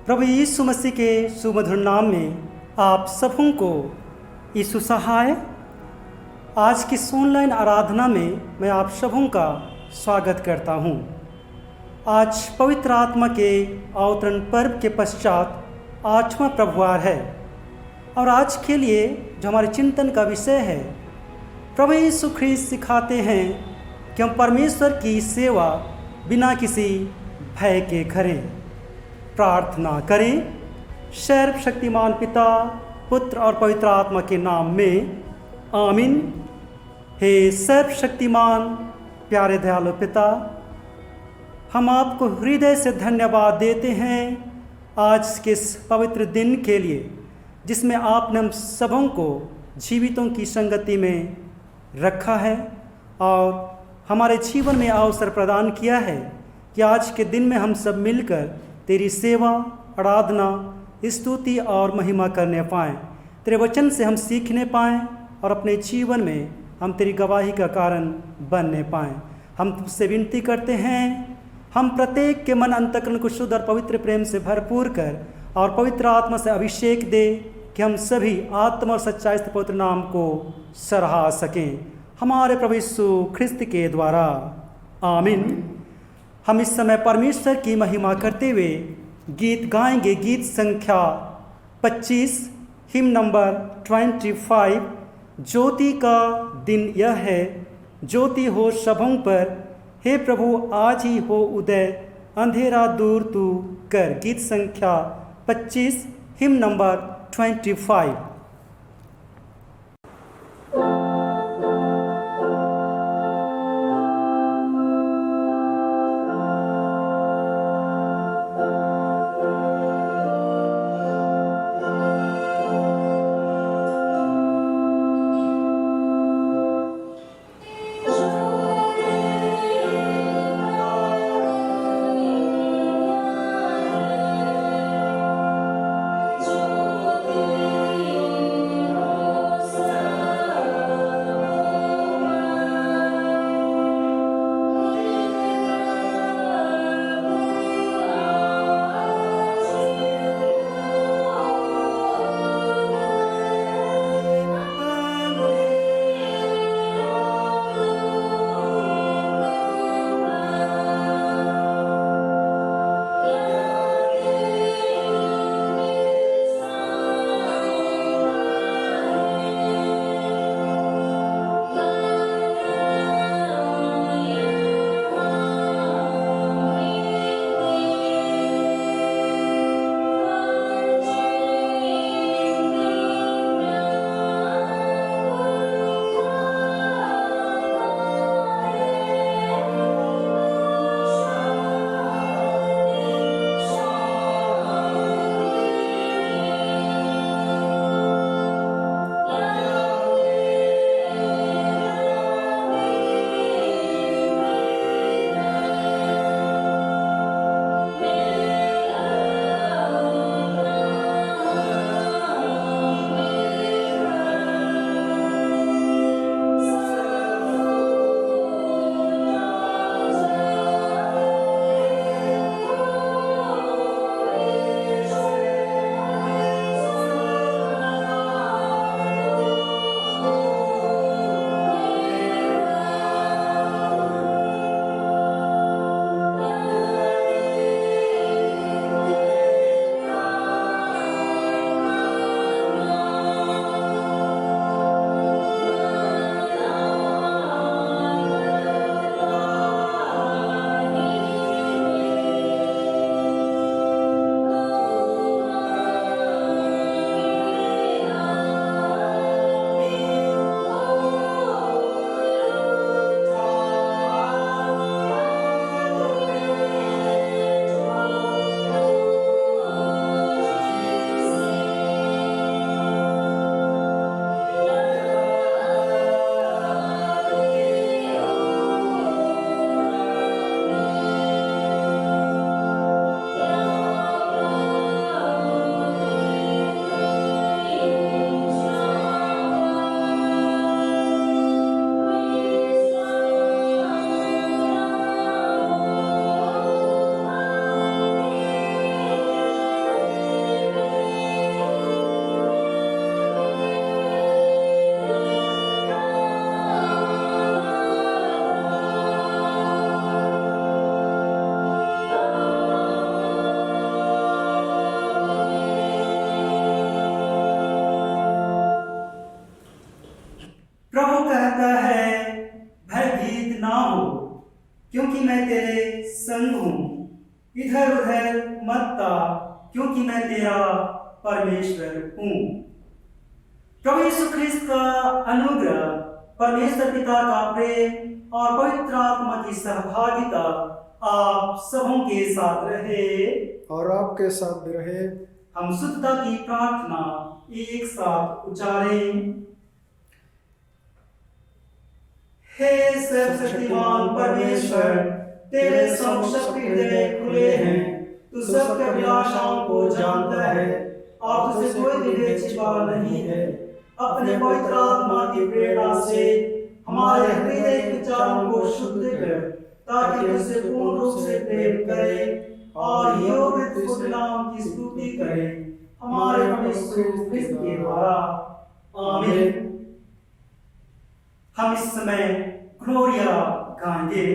प्रभु यीशु मसीह के सुमधुर नाम में आप सबों को यीशु सहाय। आज की ऑनलाइन आराधना में मैं आप सबों का स्वागत करता हूं। आज पवित्र आत्मा के अवतरण पर्व के पश्चात 8वां प्रभुवार है और आज के लिए जो हमारे चिंतन का विषय है, प्रभु यीशु ख्रीस्त सिखाते हैं कि हम परमेश्वर की सेवा बिना किसी भय के करें। प्रार्थना करें। सर्वशक्तिमान पिता, पुत्र और पवित्र आत्मा के नाम में आमीन। हे सर्वशक्तिमान प्यारे दयालु पिता, हम आपको हृदय से धन्यवाद देते हैं आज के इस पवित्र दिन के लिए, जिसमें आपने हम सबों को जीवितों की संगति में रखा है और हमारे जीवन में अवसर प्रदान किया है कि आज के दिन में हम सब मिलकर तेरी सेवा, आराधना, स्तुति और महिमा करने पाएँ। तेरे वचन से हम सीखने पाएँ और अपने जीवन में हम तेरी गवाही का कारण बनने पाएँ। हम तुझसे विनती करते हैं, हम प्रत्येक के मन अंतःकरण को शुद्ध और पवित्र प्रेम से भरपूर कर और पवित्र आत्मा से अभिषेक दे कि हम सभी आत्मा और सच्चाई से पवित्र नाम को सराहा सकें, हमारे प्रभु यीशु ख्रिस्त के द्वारा। आमीन। हम इस समय परमेश्वर की महिमा करते हुए गीत गाएंगे। गीत संख्या 25, हिम नंबर 25। ज्योति का दिन यह है, ज्योति हो सबों पर, हे प्रभु आज ही हो उदय, अंधेरा दूर तू कर। गीत संख्या 25, हिम नंबर 25। Thank you. क्योंकि मैं तेरे संग हूँ। इधर उधर मत ता, क्योंकि मैं तेरा परमेश्वर हूँ। प्रभु यीशु ख्रिस्त का अनुग्रह, परमेश्वर पिता का प्रेम और पवित्र आत्मा की सहभागिता आप सबों के साथ रहे और आपके साथ भी रहे। हम शुद्धता की प्रार्थना एक साथ उच्चारें। हे सर्वशक्तिमान परमेश्वर, तेरे समक्ष हृदय खुले हैं। तू सबके अभिलाषाओं को जानता है और तुझसे कोई विवेक छिपा नहीं है। अपने पवित्र आत्मा की प्रेरणा से हमारे हृदय के विचारों को शुद्ध कर, ताकि तुझसे पूर्ण रूप से प्रेम करें और योग्य तुझ नाम की स्तुति करें हमारे प्रभु यीशु ख्रिस्त के द्वारा। आमीन। हम इस समय ग्लोरिया गाएंगे।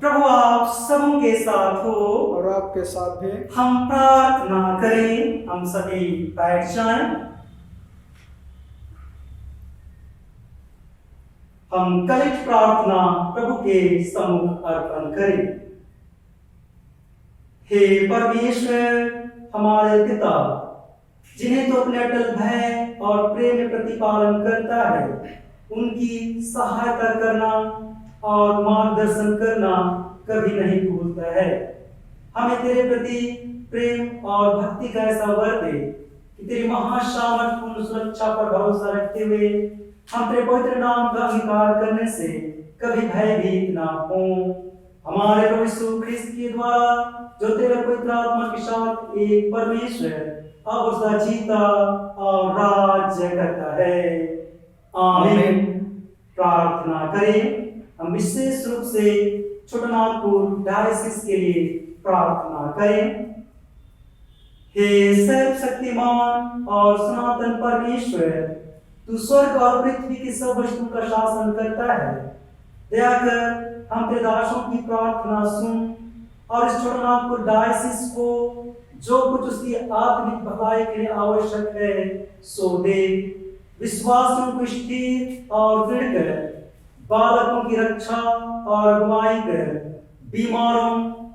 प्रभु आप सबों के साथ हो और आपके साथ भी। हम प्रार्थना करें। हम सभी बैठ जाएं। हम कलित प्रार्थना प्रभु के सम्मुख अर्पण करें। हे परमेश्वर हमारे पिता, जिन्हें तो अपने अटल भय और प्रेम में प्रतिपालन करता है, उनकी सहायता करना और मार्गदर्शन करना कभी नहीं भूलता है। हमें तेरे प्रति प्रेम और भक्ति का ऐसा वर दे कि तेरी महासामर्थ्यपूर्ण सुरक्षा पर भरोसा रखते हुए हम तेरे पवित्र नाम का अंगीकार करने से कभी भयभीत ना हो। हमारे प्रभु यीशु ख्रिस्त के द्वारा, जो तेरे पवित्र आत्मा के साथ एक परमेश्वर अब उसका जीता और राज्य करता है। आमीन। प्रार्थना करें। हम विशेष रूप से छोटानागपुर डायसिस के लिए प्रार्थना करें। हे सर्वशक्तिमान और सनातन परमेश्वर, तू स्वर्ग और पृथ्वी की सब वस्तुओं का शासन करता है। दया कर हम तेरे दासों की प्रार्थना सुन और इस छोटानागपुर डायसिस को जो कुछ उसकी आत्मिक भलाई के लिए आवश्यक है सो दे। विश्वासियों को स्थिर और दृढ़ कर, बालकों की रक्षा और अगुवाई कर, बीमारों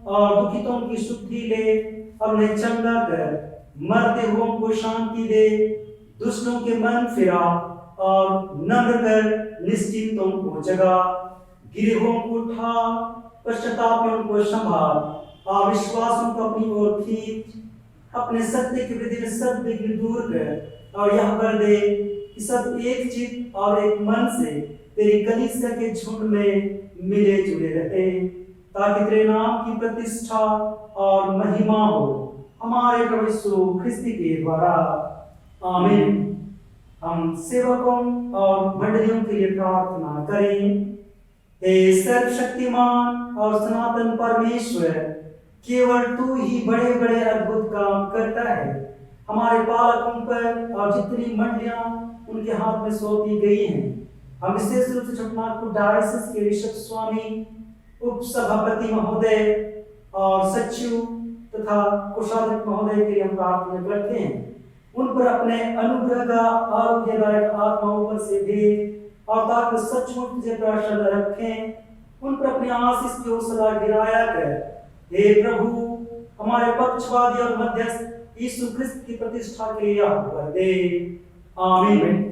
और दुखितों की शुद्धि ले और उन्हें चंगा कर, मरते हुओं को शांति दे, दुष्टों के मन फिरा और नम्र कर निश्चिंतों को जगा, गिरे हुओं को उठा, पश्चातापियों को संभाल, अविश्वासों को अपनी ओर खींच, अपने सत्य के विरुद्ध में सब विघ्न दूर कर और यह कर दे कि सब एक चित्त और एक मन से तेरी कलीसिया के झुंड में मिले जुले रहे, ताकि तेरे नाम की प्रतिष्ठा और महिमा हो हमारे प्रभु यीशु ख्रिस्त के द्वारा। आमीन। हम सेवकों और मंडलियों के लिए प्रार्थना करें। हे सर्वशक्तिमान और सनातन परमेश्वर, केवल तू ही बड़े बड़े अद्भुत काम करता है। हमारे पालकों पर और जितनी मंडलियां उनके हाथ में सौंपी गई हैं, हम विशेष रूप से छठनागपुर डायोसिस के ऋषभ स्वामी, उप सभापति महोदय और सचिव तथा कोषाध्यक्ष महोदय के लिए हम प्रार्थना करते हैं। उन पर अपने अनुग्रह का आरोग्यदायक आत्माओं पर से दे और ताकि सचमुच तुझे पर श्रद्धा रखें, उन पर अपनी आशीष की ओसला गिराया कर। हे प्रभु, हमारे पक्षवादी और मध्यस्थ यीशु ख्रिस्त की प्रतिष्ठा के लिए आह्वान दे। आमीन।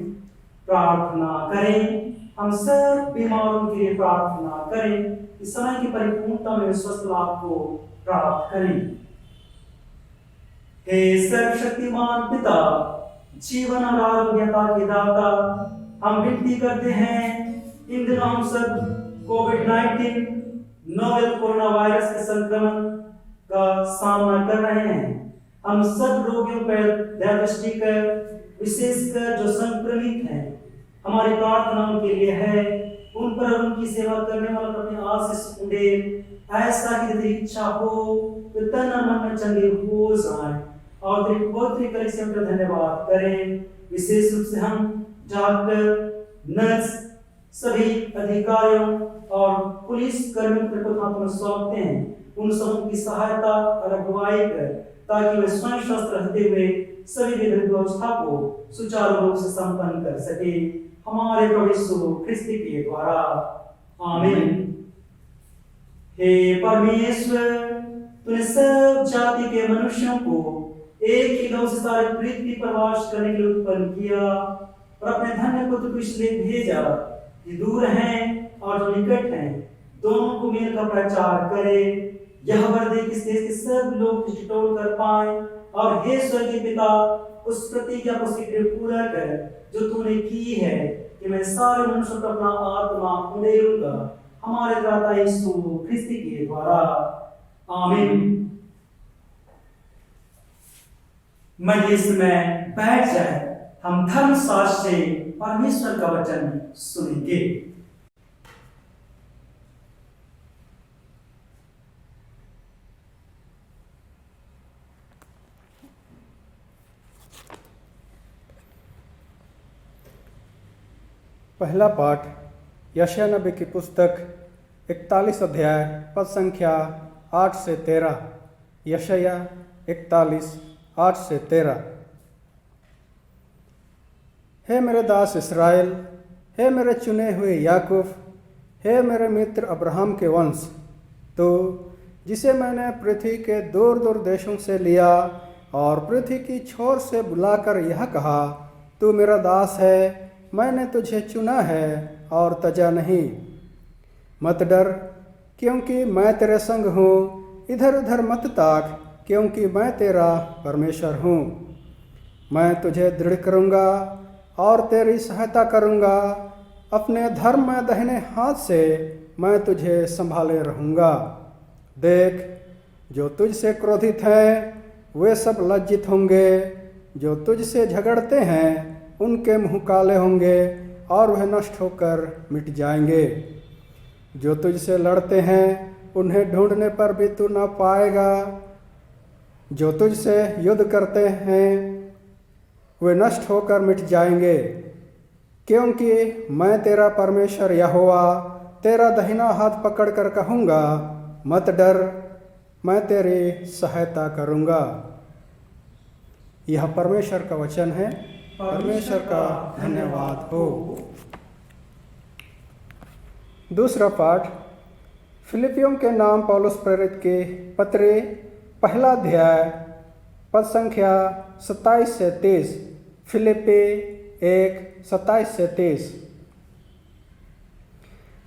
प्रार्थना करें। हम सब बीमारों के लिए प्रार्थना करें, इस समय की परिपूर्णता में स्वस्थ लाभ को प्राप्त करें। हे सर्वशक्तिमान पिता, जीवन और आरोग्यता के दाता, हम विनती करते हैं, इन दिनों हम सब कोविड-19 नोवेल कोरोना वायरस के संक्रमण का सामना कर रहे हैं। हम सब रोगियों पर दया दृष्टि कर, विशेषकर जो संक्रमित हैं, हमारी प्रार्थना उनके लिए है। उन पर उनकी सेवा करने वालों पर अपनी आशीष उंडेल, ऐसा कि तेरी इच्छा हो तो तन और मन में चंगे हो जाएं और तेरी पवित्र कलीसिया का धन्यवाद करें। विशेष रूप से हम डॉक्टर, नर्स, सभी अधिकारियों और पुलिस कर्मियों को हाथों में सौंपते हैं। उन सबों की सहायता और अगुवाई कर, ताकि वे स्वयं स्वस्थ रहते हुए सभी विधिक व्यवस्था को सुचारू रूप से संपन्न कर सके, हमारे प्रभु यीशु ख्रिस्त के द्वारा। आमीन। हे परमेश्वर, तूने सब जाति के मनुष्यों को एक ही लौ से सारी पृथ्वी पर वास करने के लिए उत्पन्न किया और अपने धन्य पुत्र को इसलिए भेजा कि दूर हैं और जो निकट हैं दोनों को मेल का प्रचार करे। यह वर दे कि इस देश के सब लोग टिटोल कर पाए और हे स्वर्गीय पिता, उस प्रतिज्ञा को शीघ्र पूरा कर जो तूने की है कि मैं सारे मनुष्यों पर अपना आत्मा उड़ेलूंगा, हमारे दाता यीशु ख्रिस्त के द्वारा। आमीन। मजलिस में बैठ जाए, हम धर्मशास्त्र से परमेश्वर का वचन सुनेंगे। पहला पाठ यशायाह नबी की पुस्तक 41 अध्याय पद संख्या 8 से 13। यशायाह 41 8 से 13। हे मेरे दास इस्राएल, हे मेरे चुने हुए याकूब, हे मेरे मित्र अब्राहम के वंश, तो जिसे मैंने पृथ्वी के दूर दूर देशों से लिया और पृथ्वी की छोर से बुलाकर यह कहा, तू मेरा दास है, मैंने तुझे चुना है और तजा नहीं। मत डर, क्योंकि मैं तेरे संग हूँ, इधर उधर मत ताक, क्योंकि मैं तेरा परमेश्वर हूँ। मैं तुझे दृढ़ करूँगा और तेरी सहायता करूँगा, अपने धर्म में दाहिने हाथ से मैं तुझे संभाले रहूँगा। देख, जो तुझसे क्रोधित हैं वे सब लज्जित होंगे, जो तुझसे झगड़ते हैं उनके मुँह काले होंगे और वह नष्ट होकर मिट जाएंगे। जो तुझसे लड़ते हैं उन्हें ढूंढने पर भी तू न पाएगा। जो तुझसे युद्ध करते हैं वे नष्ट होकर मिट जाएंगे, क्योंकि मैं तेरा परमेश्वर यहोवा तेरा दाहिना हाथ पकड़ कर कहूँगा, मत डर, मैं तेरी सहायता करूँगा। यह परमेश्वर का वचन है। परमेश्वर का धन्यवाद हो। दूसरा पाठ फिलिपियों के नाम पौलुस प्रेरित के पत्र पहला अध्याय पद संख्या 27 से 23। फिलिपी 1:27 से 23।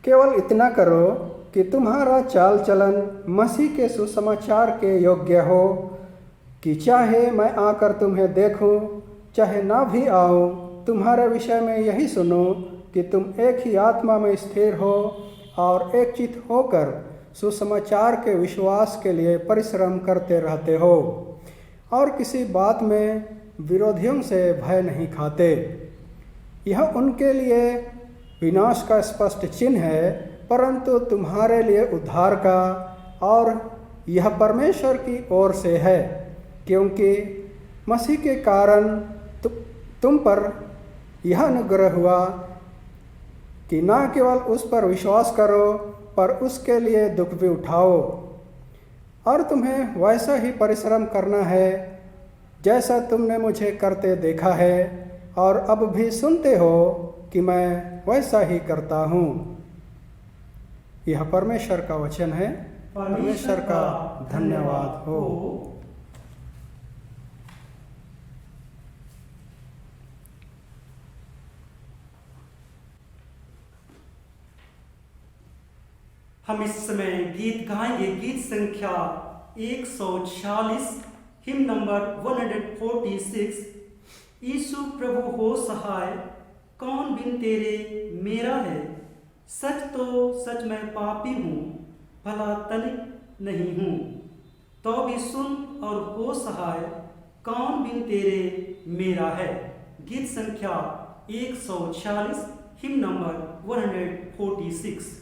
केवल इतना करो कि तुम्हारा चाल चलन मसीह के सुसमाचार के योग्य हो, कि चाहे मैं आकर तुम्हें देखूं, चाहे ना भी आऊं, तुम्हारे विषय में यही सुनो कि तुम एक ही आत्मा में स्थिर हो और एक चित्त होकर सुसमाचार के विश्वास के लिए परिश्रम करते रहते हो, और किसी बात में विरोधियों से भय नहीं खाते। यह उनके लिए विनाश का स्पष्ट चिन्ह है, परंतु तुम्हारे लिए उद्धार का, और यह परमेश्वर की ओर से है, क्योंकि मसीह के कारण तुम पर यह अनुग्रह हुआ कि न केवल उस पर विश्वास करो, पर उसके लिए दुख भी उठाओ। और तुम्हें वैसा ही परिश्रम करना है जैसा तुमने मुझे करते देखा है, और अब भी सुनते हो कि मैं वैसा ही करता हूँ। यह परमेश्वर का वचन है। परमेश्वर का धन्यवाद हो। हम इस समय गीत गाएंगे, गीत संख्या 146, हिम नंबर 146। यीशु प्रभु हो सहाय, कौन बिन तेरे मेरा है। सच तो सच मैं पापी हूँ, भला तनिक नहीं हूँ, तो भी सुन और हो सहाय, कौन बिन तेरे मेरा है। गीत संख्या 146, हिम नंबर 146।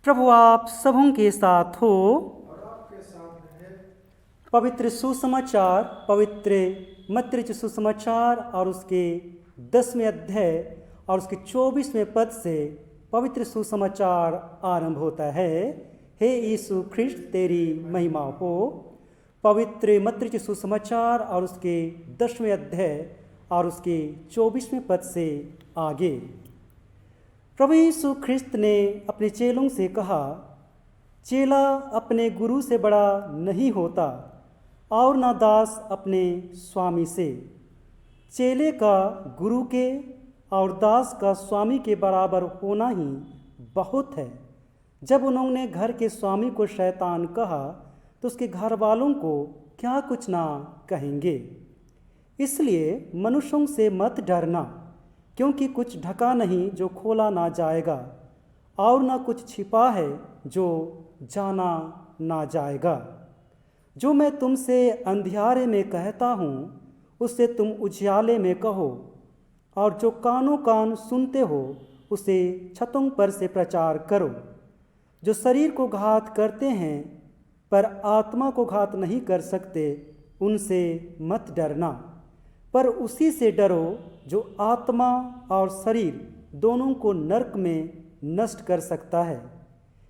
प्रभु आप सबों के साथ हो। और आपके साथ रहे। पवित्र सुसमाचार पवित्र मत्ती रचित सुसमाचार और उसके 10वें अध्याय और उसके 24वें पद से पवित्र सुसमाचार आरंभ होता है। हे यीशु ख्रिस्त तेरी महिमा हो। पवित्र मत्ती रचित सुसमाचार और उसके 10वें अध्याय और उसके 24वें पद से आगे। प्रभु यीशु ख्रिस्त ने अपने चेलों से कहा, चेला अपने गुरु से बड़ा नहीं होता और न दास अपने स्वामी से। चेले का गुरु के और दास का स्वामी के बराबर होना ही बहुत है। जब उन्होंने घर के स्वामी को शैतान कहा तो उसके घर वालों को क्या कुछ ना कहेंगे। इसलिए मनुष्यों से मत डरना, क्योंकि कुछ ढका नहीं जो खोला ना जाएगा और न कुछ छिपा है जो जाना ना जाएगा। जो मैं तुमसे अंधियारे में कहता हूँ उससे तुम उजियाले में कहो, और जो कानों कान सुनते हो उसे छतों पर से प्रचार करो। जो शरीर को घात करते हैं पर आत्मा को घात नहीं कर सकते, उनसे मत डरना, पर उसी से डरो जो आत्मा और शरीर दोनों को नरक में नष्ट कर सकता है।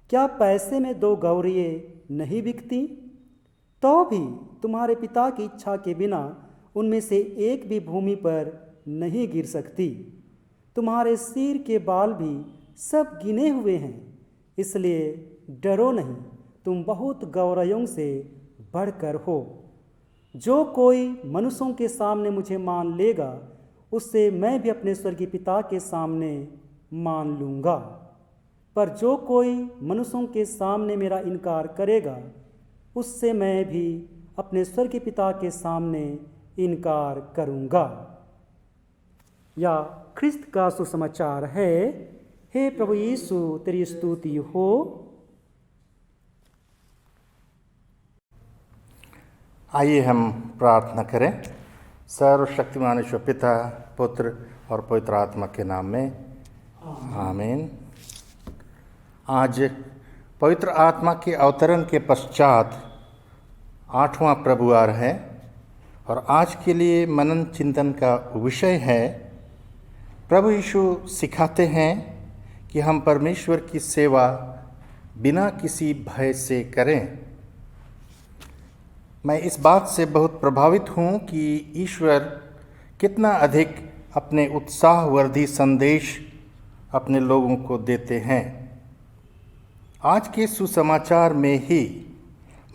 क्या पैसे में 2 गौरिये नहीं बिकती? तो भी तुम्हारे पिता की इच्छा के बिना उनमें से एक भी भूमि पर नहीं गिर सकती। तुम्हारे सिर के बाल भी सब गिने हुए हैं, इसलिए डरो नहीं, तुम बहुत गौरवों से बढ़कर हो। जो कोई मनुष्यों के सामने मुझे मान लेगा उससे मैं भी अपने स्वर्गीय पिता के सामने मान लूँगा। पर जो कोई मनुष्यों के सामने मेरा इनकार करेगा उससे मैं भी अपने स्वर्गीय पिता के सामने इनकार करूँगा। या ख्रिस्त का सुसमाचार है। हे प्रभु यीशु तेरी स्तुति हो। आइए हम प्रार्थना करें। सर्वशक्तिमान ईश्वर पिता, पुत्र और पवित्र आत्मा के नाम में आमीन। आज पवित्र आत्मा के अवतरण के पश्चात 8वां प्रभुवार है और आज के लिए मनन चिंतन का विषय है, प्रभु यीशु सिखाते हैं कि हम परमेश्वर की सेवा बिना किसी भय से करें। मैं इस बात से बहुत प्रभावित हूँ कि ईश्वर कितना अधिक अपने उत्साहवर्धी संदेश अपने लोगों को देते हैं। आज के सुसमाचार में ही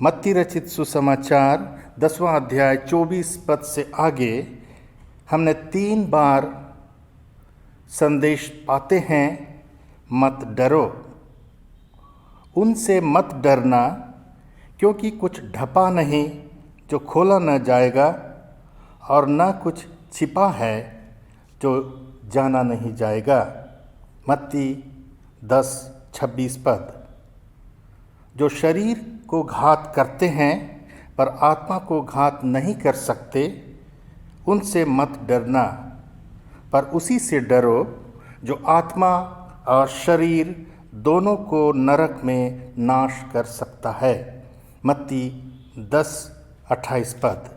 मत्ती रचित सुसमाचार 10वां अध्याय 24 पद से आगे हमने 3 बार संदेश पाते हैं, मत डरो। उनसे मत डरना, क्योंकि कुछ ढपा नहीं जो खोला न जाएगा और न कुछ छिपा है जो जाना नहीं जाएगा। मत्ती 10:26 पद। जो शरीर को घात करते हैं पर आत्मा को घात नहीं कर सकते, उनसे मत डरना, पर उसी से डरो जो आत्मा और शरीर दोनों को नरक में नाश कर सकता है। मत्ती 10:28 पद।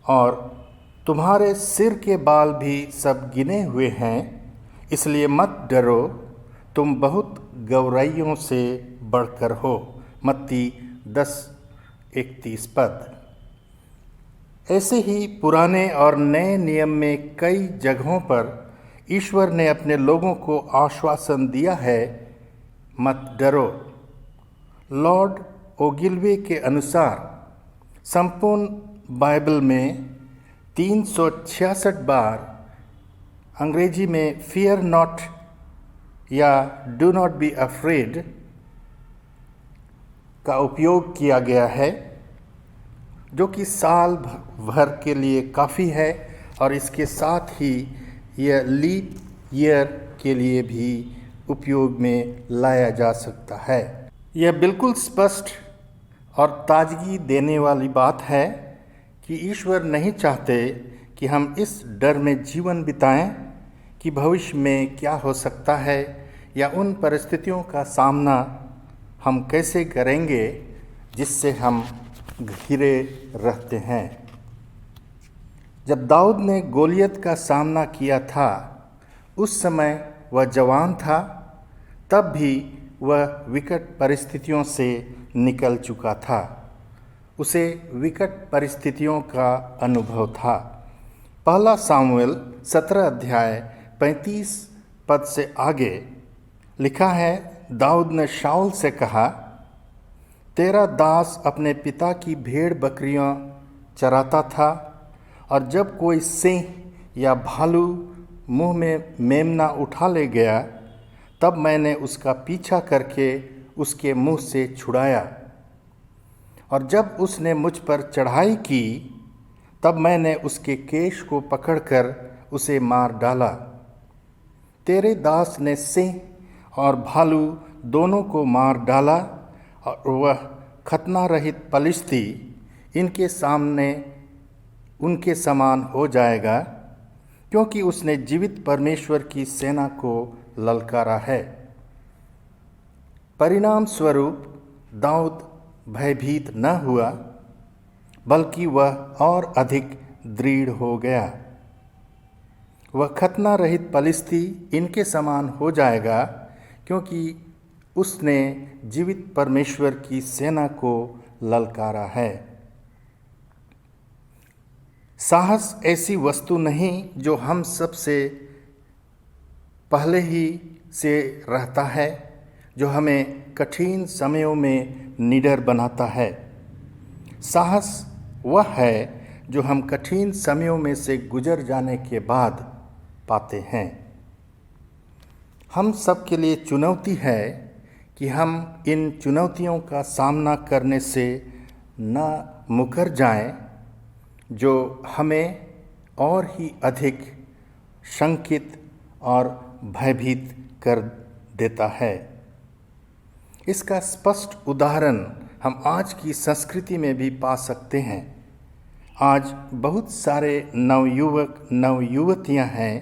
और तुम्हारे सिर के बाल भी सब गिने हुए हैं, इसलिए मत डरो, तुम बहुत गौरवों से बढ़कर हो। मत्ती 10:31 पद। ऐसे ही पुराने और नए नियम में कई जगहों पर ईश्वर ने अपने लोगों को आश्वासन दिया है, मत डरो। लॉर्ड ओगिलवे के अनुसार संपूर्ण बाइबल में 366 बार अंग्रेजी में फियर नॉट या डू नॉट बी अफ्रेड का उपयोग किया गया है, जो कि साल भर के लिए काफ़ी है और इसके साथ ही यह लीप ईयर के लिए भी उपयोग में लाया जा सकता है। यह बिल्कुल स्पष्ट और ताजगी देने वाली बात है कि ईश्वर नहीं चाहते कि हम इस डर में जीवन बिताएं कि भविष्य में क्या हो सकता है या उन परिस्थितियों का सामना हम कैसे करेंगे जिससे हम घिरे रहते हैं। जब दाऊद ने गोलियत का सामना किया था, उस समय वह जवान था, तब भी वह विकट परिस्थितियों से निकल चुका था। उसे विकट परिस्थितियों का अनुभव था। पहला सामुएल 17 अध्याय 35 पद से आगे लिखा है, दाऊद ने शाऊल से कहा, तेरा दास अपने पिता की भेड़ बकरियां चराता था, और जब कोई सिंह या भालू मुंह में मेमना उठा ले गया, तब मैंने उसका पीछा करके उसके मुंह से छुड़ाया, और जब उसने मुझ पर चढ़ाई की, तब मैंने उसके केश को पकड़कर उसे मार डाला। तेरे दास ने सिंह और भालू दोनों को मार डाला, और वह खतना रहित पलिश्ती इनके सामने उनके समान हो जाएगा, क्योंकि उसने जीवित परमेश्वर की सेना को ललकारा है। परिणाम स्वरूप दाऊद भयभीत न हुआ, बल्कि वह और अधिक दृढ़ हो गया। वह खतना रहित पलिश्ती इनके समान हो जाएगा, क्योंकि उसने जीवित परमेश्वर की सेना को ललकारा है। साहस ऐसी वस्तु नहीं जो हम सबसे पहले ही से रहता है, जो हमें कठिन समयों में निडर बनाता है। साहस वह है जो हम कठिन समयों में से गुजर जाने के बाद पाते हैं। हम सब के लिए चुनौती है कि हम इन चुनौतियों का सामना करने से न मुकर जाएं, जो हमें और ही अधिक शंकित और भयभीत कर देता है। इसका स्पष्ट उदाहरण हम आज की संस्कृति में भी पा सकते हैं। आज बहुत सारे नवयुवक नवयुवतियां हैं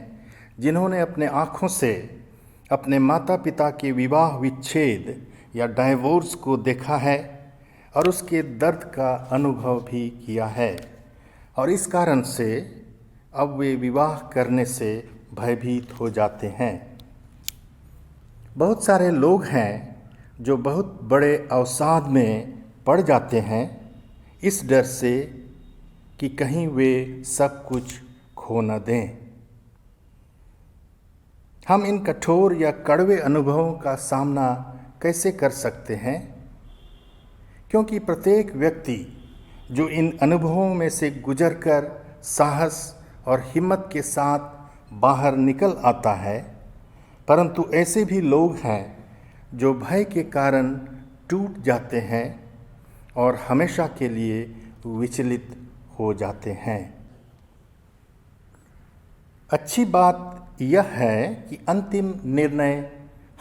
जिन्होंने अपने आँखों से अपने माता पिता के विवाह विच्छेद या डाइवोर्स को देखा है, और उसके दर्द का अनुभव भी किया है, और इस कारण से अब वे विवाह करने से भयभीत हो जाते हैं। बहुत सारे लोग हैं जो बहुत बड़े अवसाद में पड़ जाते हैं, इस डर से कि कहीं वे सब कुछ खो न दें। हम इन कठोर या कड़वे अनुभवों का सामना कैसे कर सकते हैं? क्योंकि प्रत्येक व्यक्ति जो इन अनुभवों में से गुजरकर साहस और हिम्मत के साथ बाहर निकल आता है, परंतु ऐसे भी लोग हैं जो भय के कारण टूट जाते हैं और हमेशा के लिए विचलित हो जाते हैं। अच्छी बात यह है कि अंतिम निर्णय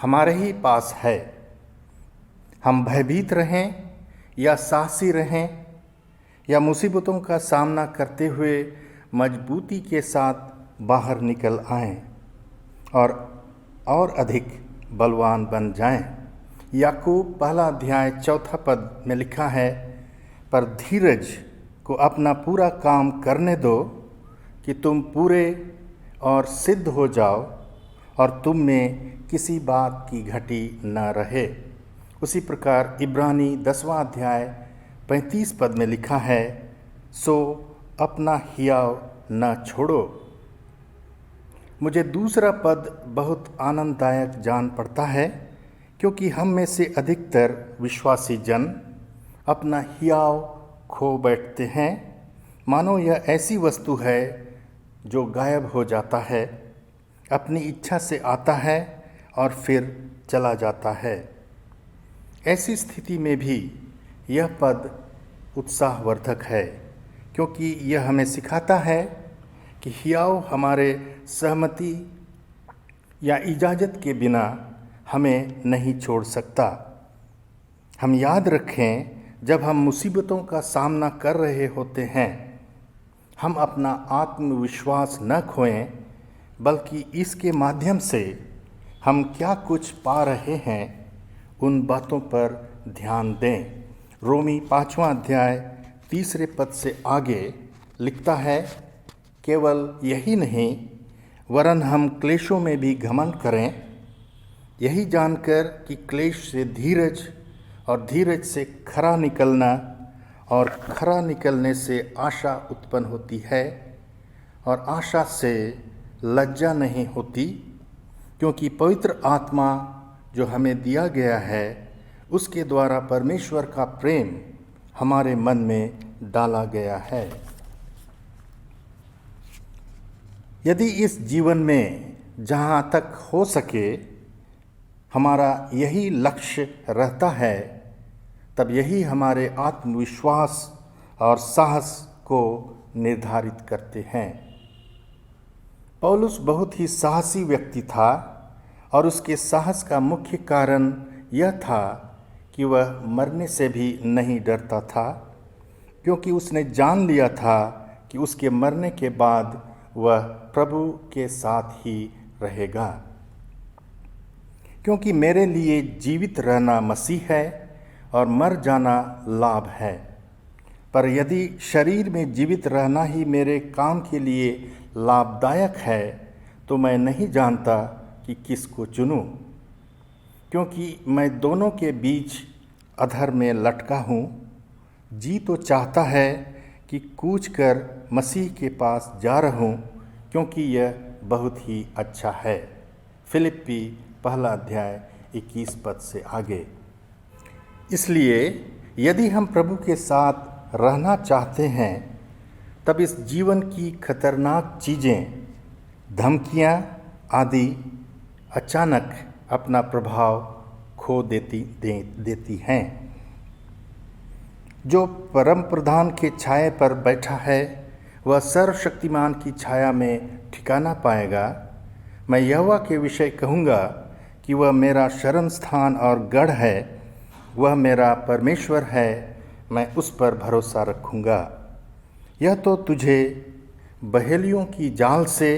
हमारे ही पास है। हम भयभीत रहें या साहसी रहें, या मुसीबतों का सामना करते हुए मजबूती के साथ बाहर निकल आएं और अधिक बलवान बन जाएं। याकूब 1 अध्याय 4 पद में लिखा है, पर धीरज को अपना पूरा काम करने दो कि तुम पूरे और सिद्ध हो जाओ, और तुम में किसी बात की घटी न रहे। उसी प्रकार इब्रानी 10वां अध्याय 35 पद में लिखा है, सो अपना हियाव न छोड़ो। मुझे दूसरा पद बहुत आनंददायक जान पड़ता है, क्योंकि हम में से अधिकतर विश्वासी जन अपना हियाव खो बैठते हैं, मानो यह ऐसी वस्तु है जो गायब हो जाता है, अपनी इच्छा से आता है और फिर चला जाता है। ऐसी स्थिति में भी यह पद उत्साहवर्धक है, क्योंकि यह हमें सिखाता है कि हियाव हमारे सहमति या इजाज़त के बिना हमें नहीं छोड़ सकता। हम याद रखें, जब हम मुसीबतों का सामना कर रहे होते हैं, हम अपना आत्मविश्वास न खोएं, बल्कि इसके माध्यम से हम क्या कुछ पा रहे हैं उन बातों पर ध्यान दें। रोमी 5वां अध्याय 3 पद से आगे लिखता है, केवल यही नहीं वरन हम क्लेशों में भी घमंड करें, यही जानकर कि क्लेश से धीरज और धीरज से खरा निकलना और खरा निकलने से आशा उत्पन्न होती है और आशा से लज्जा नहीं होती, क्योंकि पवित्र आत्मा जो हमें दिया गया है उसके द्वारा परमेश्वर का प्रेम हमारे मन में डाला गया है। यदि इस जीवन में जहाँ तक हो सके हमारा यही लक्ष्य रहता है, तब यही हमारे आत्मविश्वास और साहस को निर्धारित करते हैं। पौलुस बहुत ही साहसी व्यक्ति था और उसके साहस का मुख्य कारण यह था कि वह मरने से भी नहीं डरता था, क्योंकि उसने जान लिया था कि उसके मरने के बाद वह प्रभु के साथ ही रहेगा। क्योंकि मेरे लिए जीवित रहना मसीह है और मर जाना लाभ है। पर यदि शरीर में जीवित रहना ही मेरे काम के लिए लाभदायक है, तो मैं नहीं जानता कि किसको चुनूं, क्योंकि मैं दोनों के बीच अधर में लटका हूँ। जी तो चाहता है कि कूच कर मसीह के पास जा रहूं, क्योंकि यह बहुत ही अच्छा है। फिलिप्पी 1 अध्याय 21 पद से आगे। इसलिए यदि हम प्रभु के साथ रहना चाहते हैं, तब इस जीवन की खतरनाक चीज़ें, धमकियां आदि अचानक अपना प्रभाव खो देती हैं। जो परम प्रधान के छाये पर बैठा है वह सर्वशक्तिमान की छाया में ठिकाना पाएगा। मैं यहोवा के विषय कहूँगा कि वह मेरा शरण स्थान और गढ़ है, वह मेरा परमेश्वर है, मैं उस पर भरोसा रखूँगा। यह तो तुझे बहेलियों की जाल से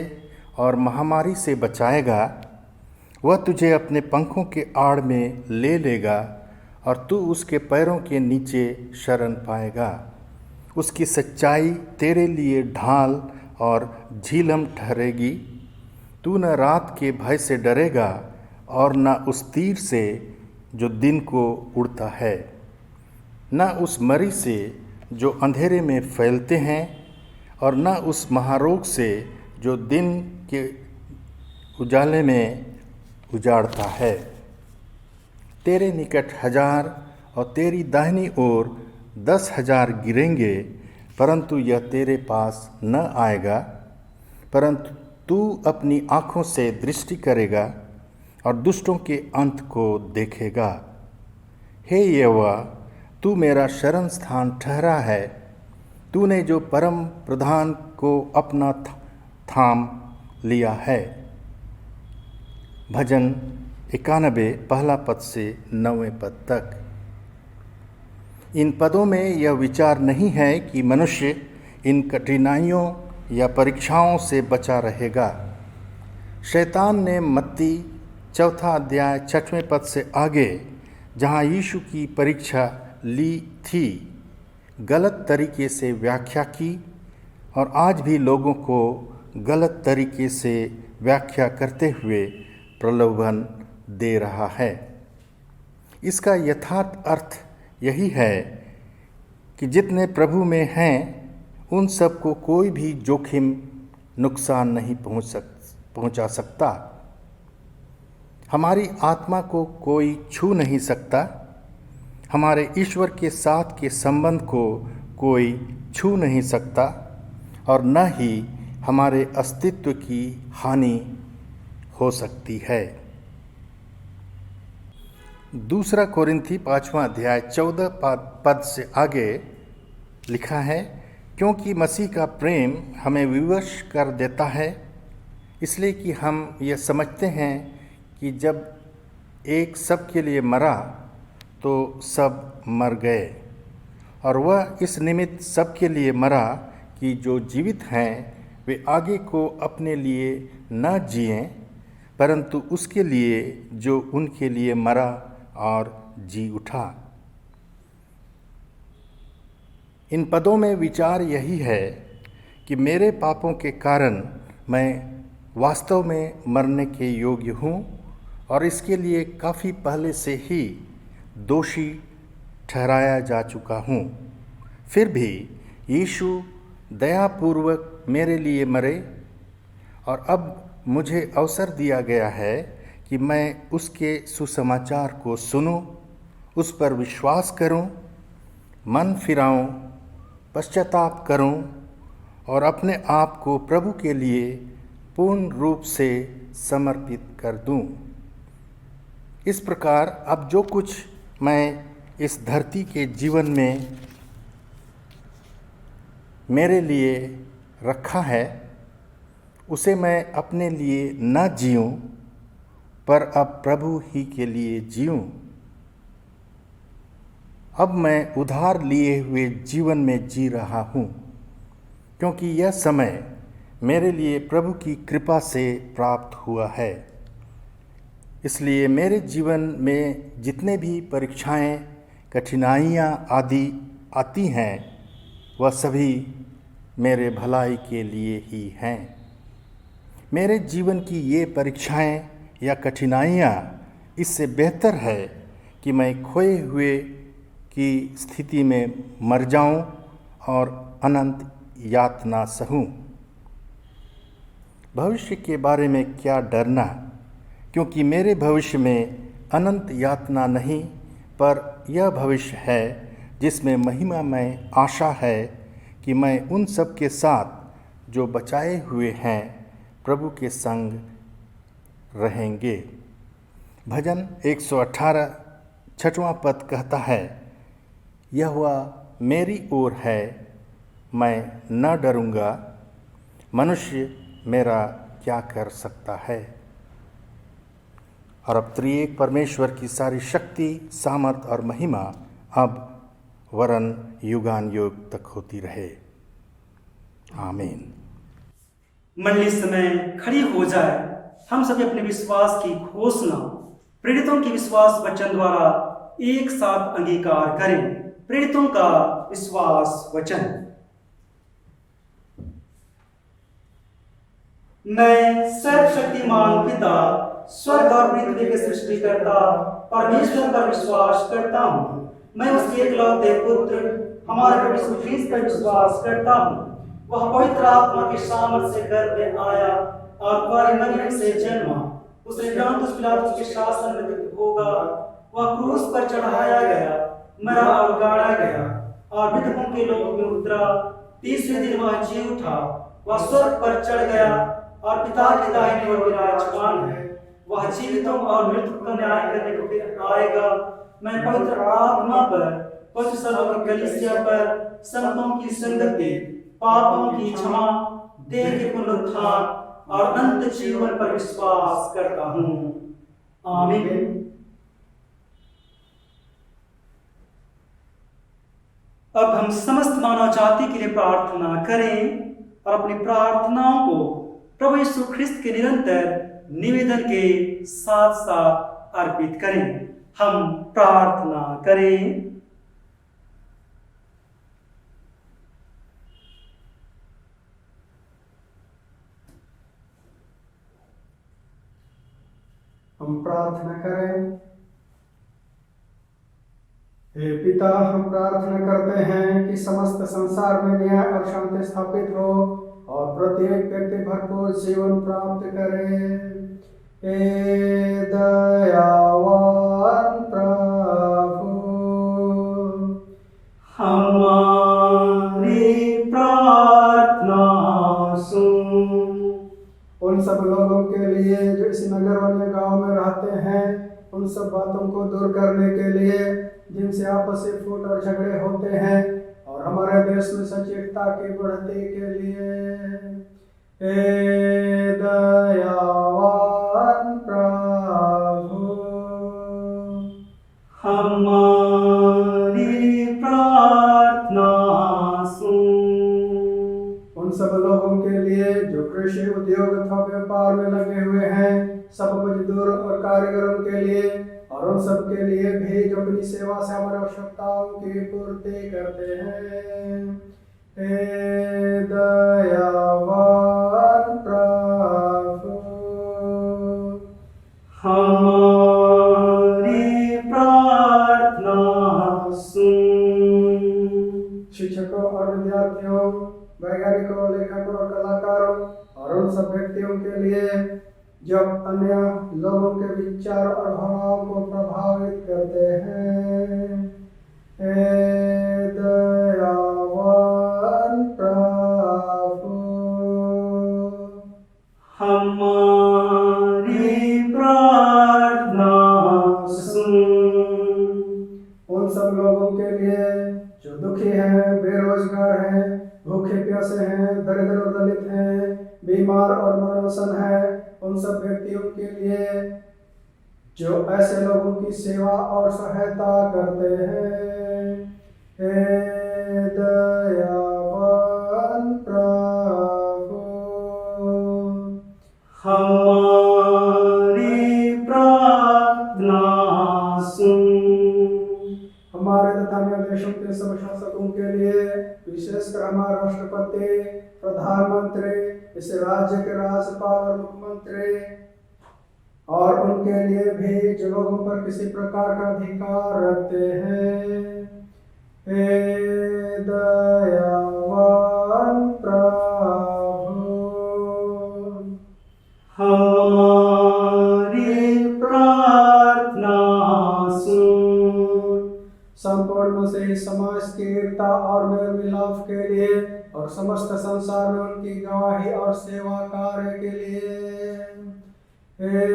और महामारी से बचाएगा, वह तुझे अपने पंखों के आड़ में ले लेगा और तू उसके पैरों के नीचे शरण पाएगा। उसकी सच्चाई तेरे लिए ढाल और झीलम ठहरेगी। तू न रात के भय से डरेगा और न उस तीर से जो दिन को उड़ता है, न उस मरी से जो अंधेरे में फैलते हैं, और न उस महारोग से जो दिन के उजाले में उजाड़ता है। तेरे निकट 1000 और तेरी दाहिनी ओर 10,000 गिरेंगे, परंतु यह तेरे पास न आएगा। परंतु तू अपनी आँखों से दृष्टि करेगा और दुष्टों के अंत को देखेगा। हे यहोवा, तू मेरा शरण स्थान ठहरा है। तूने जो परम प्रधान को अपना थाम लिया है। भजन 91 1 पद से 9 पद तक। इन पदों में यह विचार नहीं है कि मनुष्य इन कठिनाइयों या परीक्षाओं से बचा रहेगा। शैतान ने मत्ती 4 अध्याय 6 पद से आगे, जहाँ यीशु की परीक्षा ली थी, गलत तरीके से व्याख्या की और आज भी लोगों को गलत तरीके से व्याख्या करते हुए प्रलोभन दे रहा है। इसका यथार्थ अर्थ यही है कि जितने प्रभु में हैं उन सबको कोई भी जोखिम नुकसान नहीं पहुंचा सकता। हमारी आत्मा को कोई छू नहीं सकता। हमारे ईश्वर के साथ के संबंध को कोई छू नहीं सकता और न ही हमारे अस्तित्व की हानि हो सकती है। 2 कोरिन्थी 5वां अध्याय 14 पद से आगे लिखा है, क्योंकि मसीह का प्रेम हमें विवश कर देता है, इसलिए कि हम यह समझते हैं कि जब एक सब के लिए मरा तो सब मर गए, और वह इस निमित्त सब के लिए मरा कि जो जीवित हैं वे आगे को अपने लिए न जिएं, परंतु उसके लिए जो उनके लिए मरा और जी उठा। इन पदों में विचार यही है कि मेरे पापों के कारण मैं वास्तव में मरने के योग्य हूँ और इसके लिए काफ़ी पहले से ही दोषी ठहराया जा चुका हूँ। फिर भी यीशु दयापूर्वक मेरे लिए मरे और अब मुझे अवसर दिया गया है कि मैं उसके सुसमाचार को सुनूं, उस पर विश्वास करूं, मन फिराऊं, पश्चाताप करूं और अपने आप को प्रभु के लिए पूर्ण रूप से समर्पित कर दूं। इस प्रकार अब जो कुछ मैं इस धरती के जीवन में मेरे लिए रखा है उसे मैं अपने लिए न जीऊं पर अब प्रभु ही के लिए जीऊं। अब मैं उधार लिए हुए जीवन में जी रहा हूँ क्योंकि यह समय मेरे लिए प्रभु की कृपा से प्राप्त हुआ है। इसलिए मेरे जीवन में जितने भी परीक्षाएं, कठिनाइयाँ आदि आती हैं वह सभी मेरे भलाई के लिए ही हैं। मेरे जीवन की ये परीक्षाएं या कठिनाइयाँ इससे बेहतर है कि मैं खोए हुए की स्थिति में मर जाऊं और अनंत यातना सहूं। भविष्य के बारे में क्या डरना, क्योंकि मेरे भविष्य में अनंत यातना नहीं पर यह भविष्य है जिसमें महिमा में आशा है कि मैं उन सब के साथ जो बचाए हुए हैं प्रभु के संग रहेंगे। भजन 118 छठवां पद कहता है, यहोवा मेरी ओर है, मैं न डरूँगा, मनुष्य मेरा क्या कर सकता है। और अब त्रिएक परमेश्वर की सारी शक्ति, सामर्थ और महिमा अब वरन युगान युग तक होती रहे। आमीन। मंडली समय खड़ी हो जाए, हम सभी अपने विश्वास की घोषणा प्रेरितों के विश्वास वचन द्वारा एक साथ अंगीकार करें। प्रेरितों का विश्वास वचन। मैं सर्वशक्तिमान पिता, स्वर्ग और पृथ्वी के सृष्टिकर्ता परमेश्वर पर विश्वास करता हूँ। मैं उसके इकलौते पुत्र हमारे प्रभु यीशु ख्रीस्त पर विश्वास करता हूँ। वह पवित्र आत्मा के सामर्थ से गर्भ में आया और कुंवारी मरियम से जन्मा। उसने पिलातुस के शासन में भोगा, वह क्रूस पर चढ़ाया गया, मरा और गाड़ा गया और मृतकों के लोक में उतरा। तीसरे दिन वह जी उठा, वह स्वर्ग पर चढ़ गया और पिता के दाहिने ओर विराजमान है। वह जीवितों और मृतकों का न्याय करने को फिर आएगा। मैं पवित्र आत्मा पर, पवित्र सभा की कलीसिया पर, संतों की संगति, पापों की क्षमा, देह के पुनरुत्थान और अनंत जीवन पर विश्वास करता हूँ। आमीन। अब हम समस्त मानव जाति के लिए प्रार्थना करें और अपनी प्रार्थनाओं को प्रभु यीशु ख्रीस्त के निरंतर निवेदन के साथ साथ अर्पित करें। हम प्रार्थना करें। हम प्रार्थना करें। हे पिता, हम प्रार्थना करते हैं कि समस्त संसार में न्याय और शांति स्थापित हो और प्रत्येक व्यक्ति भरपूर जीवन प्राप्त करे। हे दयावान प्रभु, हमारी प्रार्थना सुन। उन सब लोगों के लिए जो इस नगर वाले गांव में रहते हैं, उन सब बातों को दूर करने के लिए जिनसे आपस में फूट और झगड़े होते हैं, और हमारे देश में सचेतता की बढ़ती के लिए हे दयावान प्रभु, हमारी प्रार्थना सुन। उन सब लोगों के लिए जो कृषि उद्योग अथवा व्यापार में लगे हुए हैं, सब मजदूर और कारीगरों के लिए, और और उन सब के लिए भी जो अपनी सेवा से हमारी आवश्यकताओं की पूर्ति करते हैं। हे दयावान प्रभु, हमारी प्रार्थना सुन। शिक्षकों और विद्यार्थियों, वैज्ञानिकों, लेखकों और कलाकारों और उन सब व्यक्तियों के लिए जो अन्य लोगों के विचार और भावनाओं को प्रभावित करते हैं। हे दयावान प्रभु, हमारी प्रार्थना सुन। उन सब लोगों के लिए जो दुखी हैं, बेरोजगार हैं, भूखे प्यासे हैं, दरिद्र और दलित हैं, बीमार और मनोसन हैं, उन सब व्यक्तियों के लिए जो ऐसे लोगों की सेवा और सहायता करते हैं। हे दयावान प्रभु, हमारी प्रार्थना सुन। हमारे तथा अन्य देशों के सब शासकों के लिए, विशेषकर हमारे राष्ट्रपति, प्रधानमंत्री, इस राज्य के राज्यपाल और मुख्यमंत्री और उनके लिए भी जो लोगों पर किसी प्रकार का अधिकार रखते हैं। हे दयावान प्रभु, हमारी प्रार्थना सुन। संपूर्ण मसीह समाज की एकता और मेल मिलाप के लिए और समस्त संसार में उनकी गवाही और सेवा कार्य के लिए। हे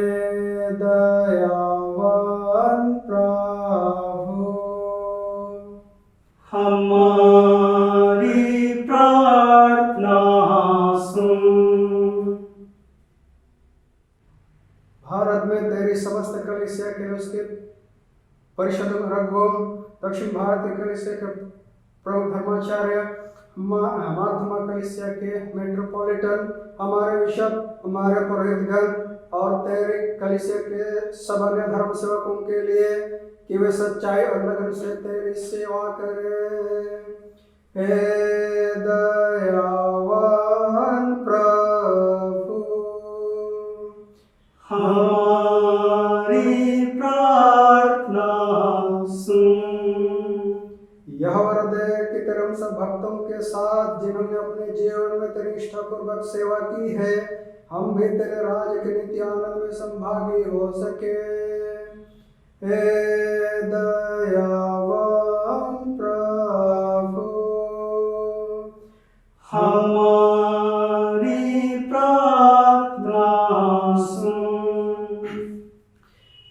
दयावान प्रभु, हमारी प्रार्थना सुन। भारत में तेरी समस्त कलीसिया के उसके परिषद रघुओं, दक्षिण भारत के कलीसिया के प्रमुख धर्माचार्य, माध्यमा कलीसिया के मेट्रोपॉलिटन, हमारे बिशप, हमारे पुरोहितगण और तेरे कलीसिया के सब अन्य धर्म सेवकों के लिए कि वे सच्चाई और लगन से तेरी सेवा करें। हे दयावान प्रभु, हमारी प्रार्थना सुन। यह वर दे कि तेरे उन सब भक्तों के साथ जिन्होंने अपने जीवन में तेरी निष्ठापूर्वक सेवा की है, हम भी तेरे राज के नित्य आनंद में संभागी हो सके। हे दयावान प्रभु, हमारी प्रार्थना सुन।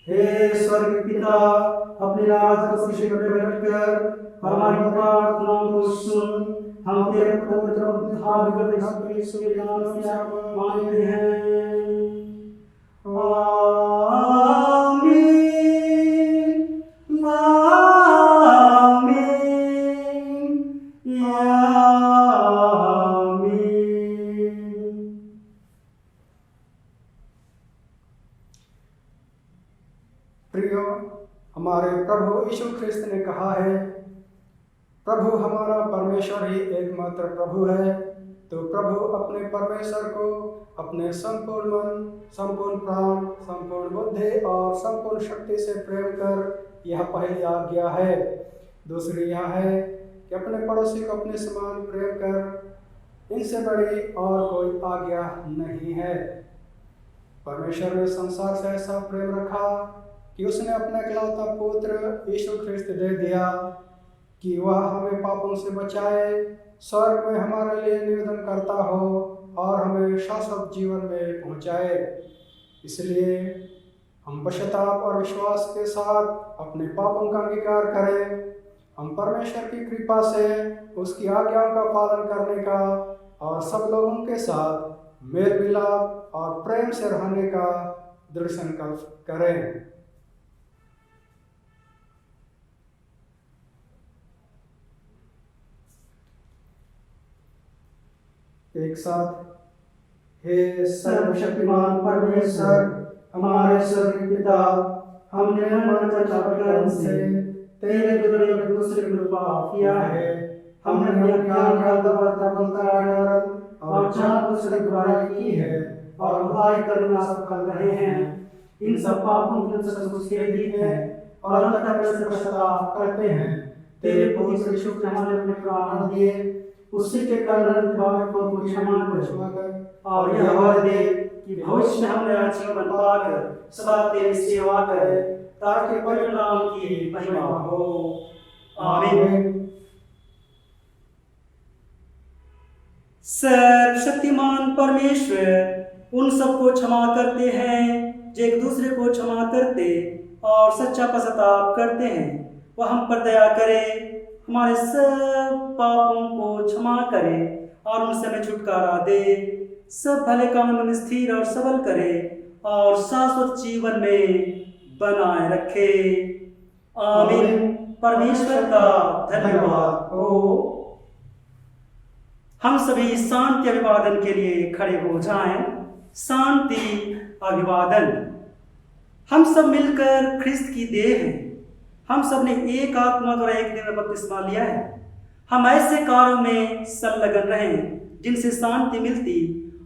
हे स्वर्ग पिता, अपने राज को खुशी में बैठकर हमारी प्रार्थनाओं को सुन। हम तेरे पवित्र और धार्मिक यीशु के नाम से मांगते हैं। आमीन, आमीन, आमीन। प्रियो, हमारे प्रभु यीशु ख्रिस्त ने कहा है, प्रभु हमारा परमेश्वर ही एकमात्र प्रभु है। तो प्रभु अपने परमेश्वर को अपने संपूर्ण मन, संपूर्ण प्राण, संपूर्ण बुद्धि और संपूर्ण शक्ति से प्रेम कर, यह पहली आज्ञा है। दूसरी यह है कि अपने पड़ोसी को अपने समान प्रेम कर, इनसे बड़ी और कोई आज्ञा नहीं है। परमेश्वर ने संसार से ऐसा प्रेम रखा कि उसने अपना इकलौता पुत्र यीशु ख्रिस्त दे दिया कि वह हमें पापों से बचाए, स्वर्ग में हमारे लिए निवेदन करता हो और हमें शाश्वत जीवन में पहुंचाए। इसलिए हम पश्चाताप और विश्वास के साथ अपने पापों का अंगीकार करें। हम परमेश्वर की कृपा से उसकी आज्ञाओं का पालन करने का और सब लोगों के साथ मेल मिलाप और प्रेम से रहने का दृढ़ संकल्प करें। एक साथ, हे सर्वशक्तिमान परमेश्वर, हमारे स्वर्गीय पिता, हमने मन चढ़कर उनसे तेरे विरुद्ध एक दूसरे को पाप किया है। हमने अपने ज्ञान का दबलता और जानबूझ कर बुराई की है और बुराई करना सफल रहे हैं। इन सब पापों की सचमुच खेदी है और अंतःकरण से पश्चाताप करते हैं। तेरे पुत्र यीशु ने हमें अपने प्राण दिए, उसी के कारण पापों को क्षमा कर और यह वर दे कि भविष्य में हम नया जीवन पाकर सदा तेरी सेवा करें, ताकि पवित्र नाम की महिमा हो। आमीन। सर्वशक्तिमान परमेश्वर उन सबको क्षमा करते हैं जो एक दूसरे को क्षमा करते और सच्चा पश्चाताप करते हैं। वह हम पर दया करे, हमारे सब पापों को क्षमा करे और उनसे हमें छुटकारा दे, सब भले कामों में स्थिर और सबल करे और शाश्वत जीवन में बनाए रखे। आमीन। परमेश्वर का धन्यवाद हो। हम सभी शांति अभिवादन के लिए खड़े हो जाएं। शांति अभिवादन। हम सब मिलकर ख्रिस्त की देह हैं। हम सब ने एक आत्मा द्वारा एक देह में बपतिस्मा लिया है। हम ऐसे कार्यों में संलग्न रहें जिनसे शांति मिलती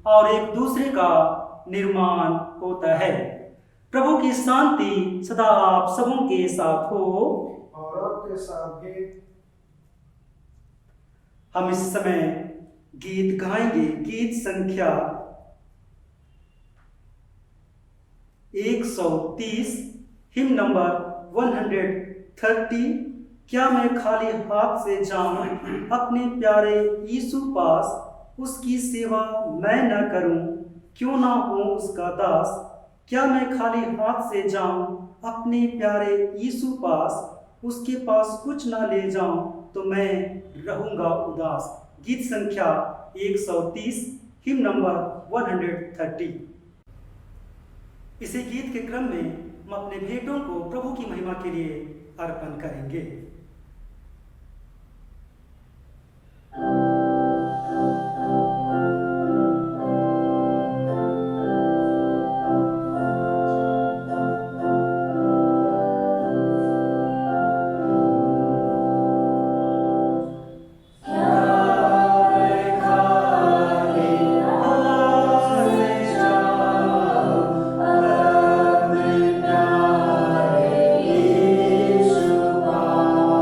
और एक दूसरे का निर्माण होता है। प्रभु की शांति सदा आप सबों के साथ हो और आपके साथ भी। हम इस समय गीत गाएंगे। गीत संख्या 130, हिम नंबर 130। क्या मैं खाली हाथ से जाऊं अपने प्यारे यीशु पास, उसकी सेवा मैं न करूं, क्यों ना हूं उसका दास। क्या मैं खाली हाथ से जाऊं अपने प्यारे यीशु पास, उसके पास कुछ ना ले जाऊं तो मैं रहूंगा उदास। गीत संख्या 130, हिम नंबर 130। इसी गीत के क्रम में हम अपने भेंटों को प्रभु की महिमा के लिए अर्पण करेंगे। Yeshua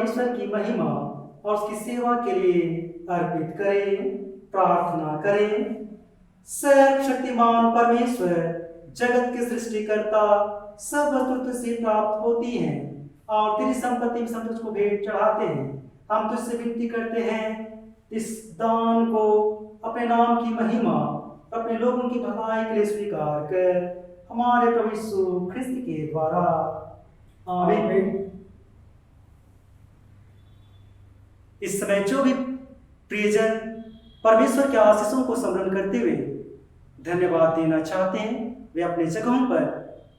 परमेश्वर की महिमा और उसकी सेवा के लिए अर्पित करें। प्रार्थना करें। सर्वशक्तिमान परमेश्वर, जगत के सृष्टिकर्ता, सब वस्तु तुझसे प्राप्त होती हैं और तेरी संपत्ति में हम तुझको भेंट चढ़ाते हैं। हम तुझसे विनती करते हैं, इस दान को अपने नाम की महिमा, अपने लोगों की भलाई के लिए स्वीकार कर, हमारे प्रभु यीशु ख्रिस्त के द्वारा। आमीन। इस समय जो भी प्रियजन परमेश्वर के आशीषों को स्मरण करते हुए धन्यवाद देना चाहते हैं, वे अपने जगहों पर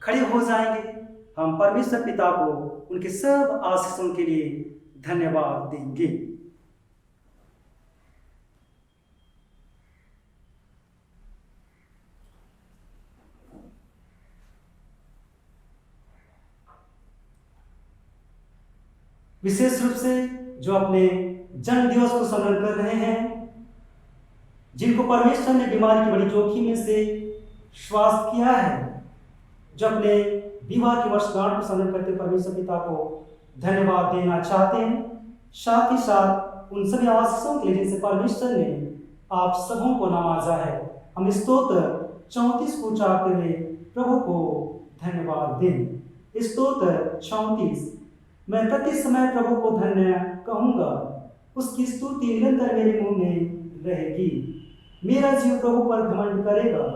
खड़े हो जाएंगे। हम परमेश्वर पिता को उनके सब आशीषों के लिए धन्यवाद देंगे। विशेष रूप से जो अपने जन्म दिवस को स्मरण कर रहे हैं, जिनको परमेश्वर ने बीमारी की बड़ी जोखिम में से श्वास किया है, जो अपने विवाह की वर्षगांठ को स्मरण करते परमेश्वर पिता को धन्यवाद देना चाहते हैं। साथ ही साथ उन सभी आशीषों के लिए जिनसे परमेश्वर ने आप सबों को नवाजा है, हम स्तोत्र 34 को उच्चारते हुए प्रभु को धन्यवाद दें। स्तोत्र 34। मैं प्रति समय प्रभु को धन्य कहूँगा, उसकी स्तुति निरंतर मेरे मुंह में रहेगी। मेरा जीव प्रभु पर घमंड करेगा,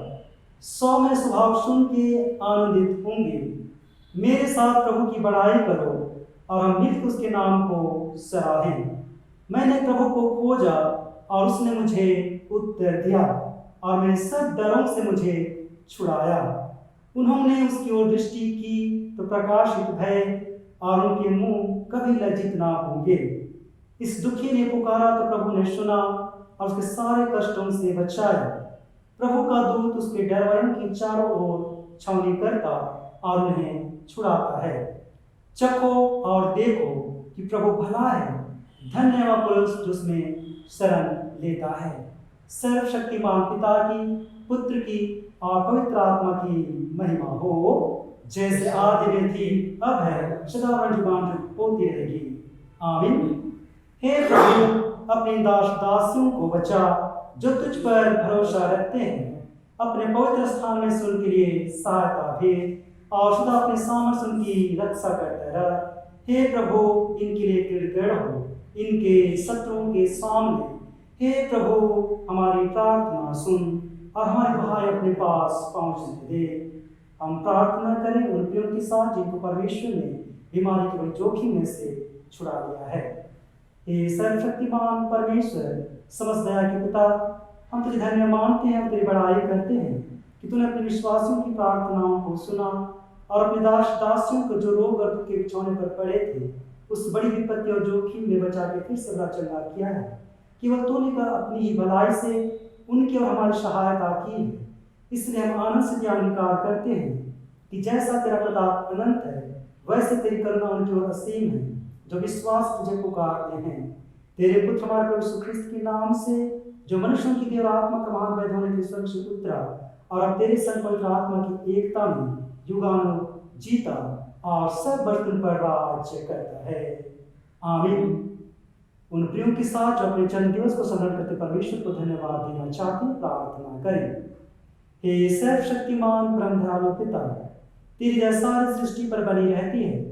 सौम्य स्वभाव सुन के आनंदित होंगे। मेरे साथ प्रभु की बड़ाई करो और हम मिलकर उसके नाम को सराहें। मैंने प्रभु को खोजा और उसने मुझे उत्तर दिया और मेरे सब डरों से मुझे छुड़ाया। उन्होंने उसकी ओर दृष्टि की तो प्रकाशित भय और उनके मुंह कभी लज्जित ना होंगे। इस दुखी ने पुकारा तो प्रभु ने सुना और उसके सारे कष्टों से बचाया। प्रभु का दूत उसके डरवाइयों की चारों ओर छावनी करता और उन्हें छुड़ाता है। चखो और देखो कि प्रभु भला है, धन्य वह पुरुष जो उसमें शरण लेता है। सर्वशक्तिमान पिता की, पुत्र की और पवित्र आत्मा की महिमा हो, जैसे आदि में थी, अब है, सदा होती रहेगी। आमीन। हे प्रभु, अपने दास दासियों को बचा जो तुझ पर भरोसा रखते हैं। अपने पवित्र स्थान में सुन के लिए सहायता भेज और सदा अपने सामर्थ्य उनकी रक्षा करते रह। हे प्रभु, इनके लिए गिड़गिड़ हो, इनके शत्रुओं के सामने। हे प्रभु, हमारी प्रार्थना सुन और हमारी दुहाई अपने पास पहुंचने दे। हम प्रार्थना करें उन प्रियों के साथ जिनको परमेश्वर ने बीमारी के बड़ी जोखिम में से छुड़ा लिया है। हे सर्वशक्तिमान परमेश्वर, समस्त दया के पिता, हम तुझे धन्य मानते हैं, हम तेरी बड़ाई करते हैं कि तूने अपने विश्वासियों की प्रार्थनाओं को सुना और अपने दास दासियों को जो रोग और दुख के बिछौने पर पड़े थे, उस बड़ी विपत्ति और जोखिम में बचा के फिर से बड़ा चंगा किया है। केवल तूने कर अपनी ही भलाई से उनकी और हमारी सहायता की है। इसलिए हम आनंद से ज्ञानकार करते हैं कि जैसा तेरा प्रताप अनंत है, वैसे तेरी करुणा उनकी ओर असीम है जो विश्वास तुझे पुकारते हैं। तेरे पुत्र हमारे प्रभु यीशु ख्रिस्त के नाम से, जो मनुष्यों की देवरात्मा का महान वैध होने के स्वर्ग से उतरा और अब तेरे संग पवित्र आत्मा की एकता में युगानुग जीता और सब बर्तन पर राज्य करता है। आमीन। उन प्रियों के साथ जो अपने जन्म दिवस को स्मरण करते परमेश्वर को धन्यवाद देना चाहते प्रार्थना करें। हे सर्वशक्तिमान परम दयालु पिता, तेरी दया सारी सृष्टि पर बनी रहती है।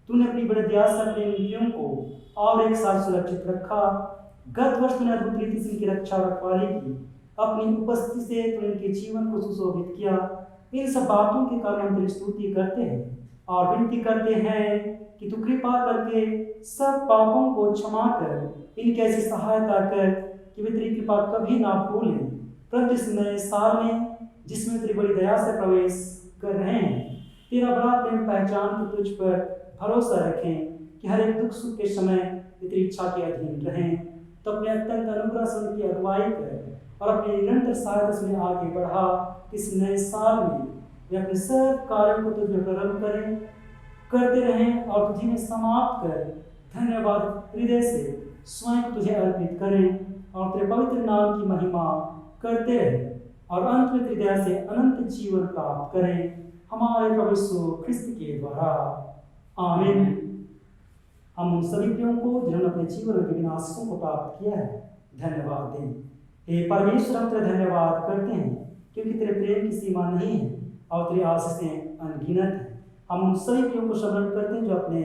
तूने अपनी बड़ी दया से अपने प्रियों को और एक साल सुरक्षित रखा। गत वर्ष तूने अद्भुत रीति से इनकी रक्षा रखवाली की। अपनी उपस्थिति से तूने इनके जीवन को सुशोभित किया। इन सब बातों के कारण हम तेरी स्तुति करते हैं और विनती करते हैं कि तू कृपा करके सब पापों को क्षमा कर इनकी ऐसी सहायता कर कि वे तेरी कृपा कभी ना भूलें। परंतु इस नए साल में जिसमें तेरी बड़ी दया से प्रवेश कर रहे हैं, तेरा बड़ा प्रेम पहचान के तुझ पर भरोसा रखें कि हर एक दुख सुख के समय तेरी इच्छा के अधीन रहें। तो अपने अत्यंत अनुग्रह से उनकी अगुवाई कर और अपने निरंतर सहायता से आगे बढ़ा। इस नए साल में वे अपने सब कार्यों को तुझे प्रारंभ करें, करते रहें और तुझे में समाप्त कर धन्यवाद हृदय से स्वयं तुझे अर्पित करें और तेरे पवित्र नाम की महिमा करते रहें और अंत में तेरी दया से अनंत जीवन प्राप्त करें, हमारे प्रभु यीशु ख्रिस्त के द्वारा। आमीन। हम उन सभी प्रियों को जिन्होंने अपने जीवन में विभिन्न आशीषों को प्राप्त किया है धन्यवाद दें। हे परमेश्वर, हम तेरे धन्यवाद करते हैं क्योंकि तेरे प्रेम की सीमा नहीं है और तेरी आशीषें अनगिनत है। हम उन सभी प्रियों को स्मरण करते हैं जो अपने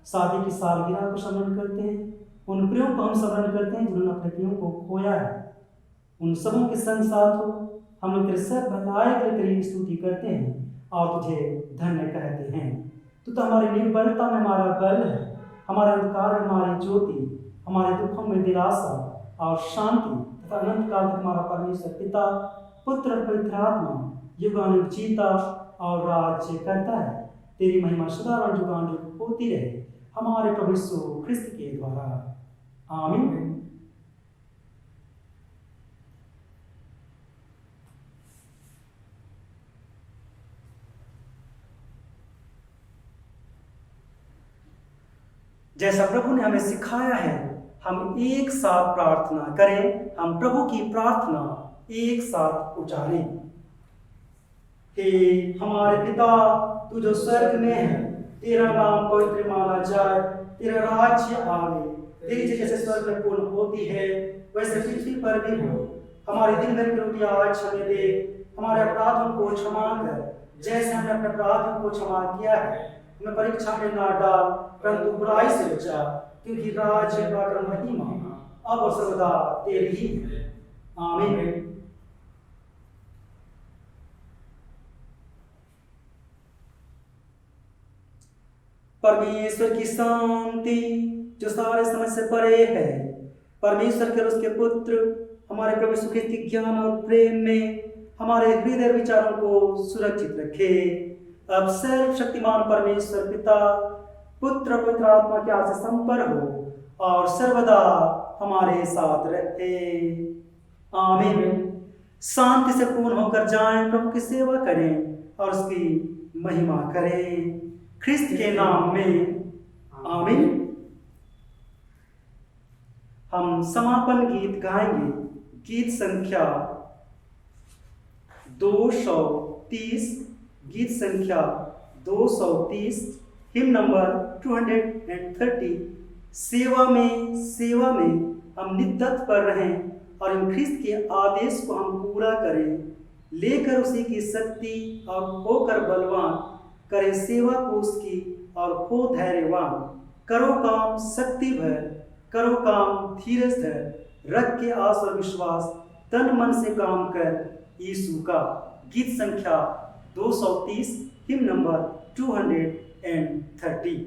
शादी की सालगिरह को स्मरण करते हैं। उन प्रियों को हम स्मरण करते हैं जिन्होंने अपने प्रियों को खोया है। उन सबों के संग साथ हो हम लोग तेरे सब भलाई के लिए तेरी स्तुति करते हैं और तुझे धन्य कहते हैं। तू तो हमारी निर्बलता में हमारा बल है, हमारे अंधकार में हमारी ज्योति, हमारे दुखों में दिलासा और शांति तथा अनंत काल तक हमारा परमेश्वर पिता, पुत्र और पवित्र आत्मा युगानुयुग जीता और राज्य करता है। तेरी महिमा सदा और युगानुयुग होती रहे हमारे प्रभु यीशु ख्रिस्त के द्वारा। आमीन। जैसा प्रभु ने हमें सिखाया है हम एक साथ प्रार्थना करें। हम प्रभु की प्रार्थना एक साथ उचारें। हे हमारे पिता, तू जो स्वर्ग में है, तेरा नाम पवित्र माना जाए, तेरा राज्य आवे, तेरी इच्छा जैसे स्वर्ग में पूर्ण होती है वैसे पृथ्वी पर भी हो। हमारे दिन भर की रोटी आज हमें दे, हमारे अपराधों को क्षमा कर जैसे हमने अपने अपराधों को क्षमा किया है। हमें परीक्षा में ना डाल परंतु बुराई से बचा, क्योंकि राज्य पराक्रम महिमा अब और सर्वदा तेरी ही है। आमीन। परमेश्वर की शांति जो सारे समझ से परे है, परमेश्वर के और उसके पुत्र हमारे प्रभु यीशु के ज्ञान और प्रेम में हमारे हृदय विचारों को सुरक्षित रखे। अब सर्वशक्तिमान परमेश्वर पिता, पुत्र पवित्र आत्मा के हाथ से संपर्क हो और सर्वदा हमारे साथ रहे। आमीन। शांति से पूर्ण होकर जाएं, प्रभु की सेवा करें और उसकी महिमा करें ख्रिस्त के नाम में। आमीन। हम समापन गीत गाएंगे, गीत संख्या 230, गीत संख्या 230, हिम नंबर 230। सेवा में हम नित्य पर रहें और इन ख्रिस्त के आदेश को हम पूरा करें, लेकर उसी की शक्ति और होकर बलवान, करें सेवा को उसकी और हो धैर्यवान। करो काम शक्ति भर, करो काम धीरज धर, रख के आस और विश्वास, तन मन से काम कर यीशु का। गीत संख्या 230, हिम नंबर 230।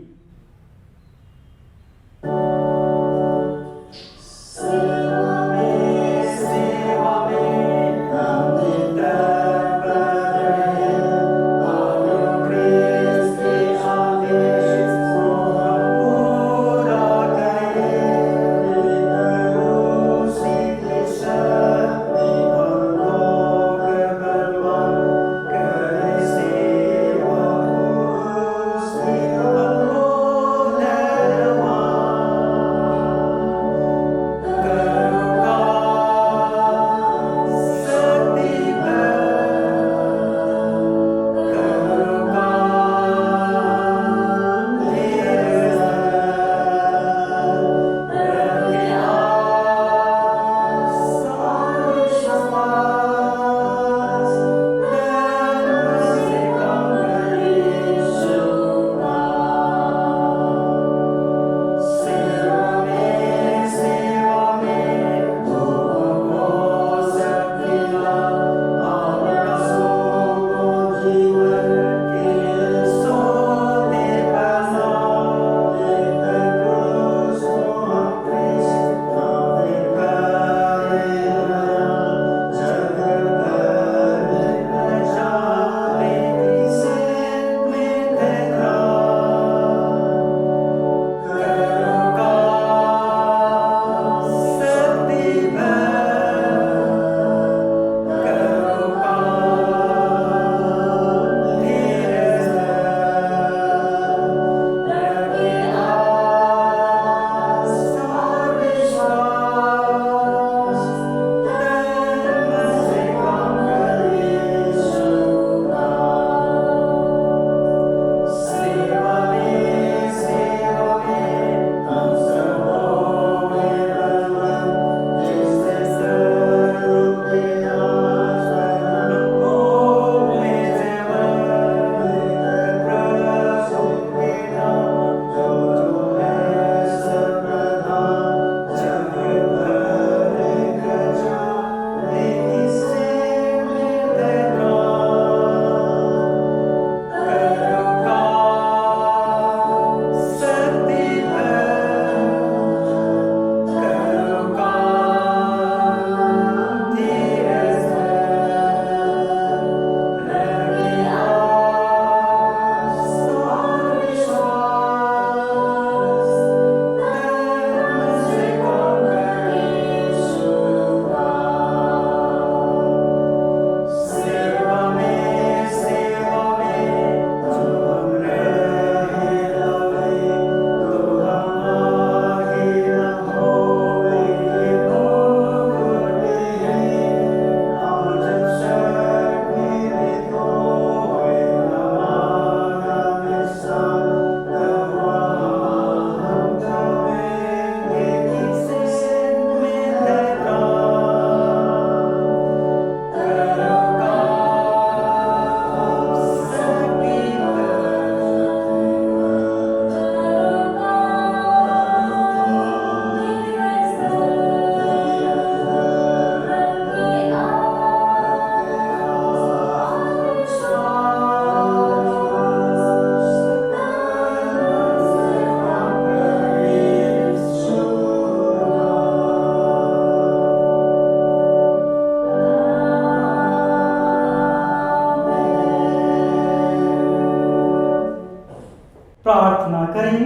करें।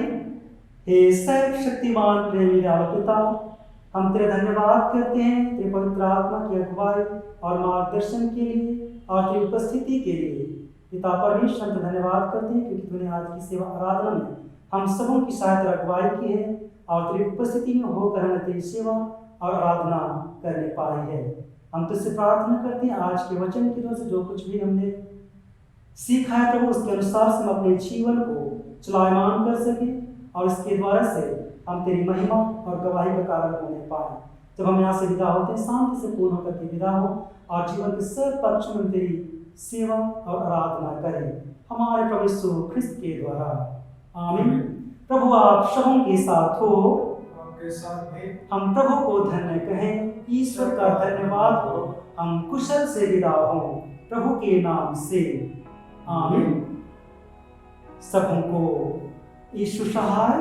हे सर्वशक्तिमान प्रेमी दयालु पिता, हम तेरा धन्यवाद करते हैं तेरे पवित्र आत्मा की अगुवाई और मार्गदर्शन के लिए और तेरी उपस्थिति के लिए। पिता परमेश्वर हम धन्यवाद करते हैं क्योंकि तूने आज की सेवा आराधना में हम सबों की सहायता अगुवाई की है और तेरी उपस्थिति में होकर हमें तेरी सेवा और आराधना करने पाई है। हम तुझसे प्रार्थना करते हैं आज के वचन की तरफ से जो कुछ भी हमने सीखा है प्रभु, उसके अनुसार से हम अपने जीवन को चलायमान कर सके और इसके द्वारा से हम तेरी महिमा और गवाही का कारण होने पाए। जब हम यहाँ से विदा होते हैं शांति से पूर्ण होकर के विदा हो और जीवन के सब पक्ष में तेरी सेवा और आराधना करें हमारे प्रभु यीशु ख्रिस्त के द्वारा, आमीन। प्रभु आप सबों के साथ हो, आपके साथ भी। हम प्रभु को धन्य कहें, ईश्वर का धन्यवाद हो, हम कुशल से विदा हो प्रभु के नाम से, आमीन। सबों को यीशु सहाय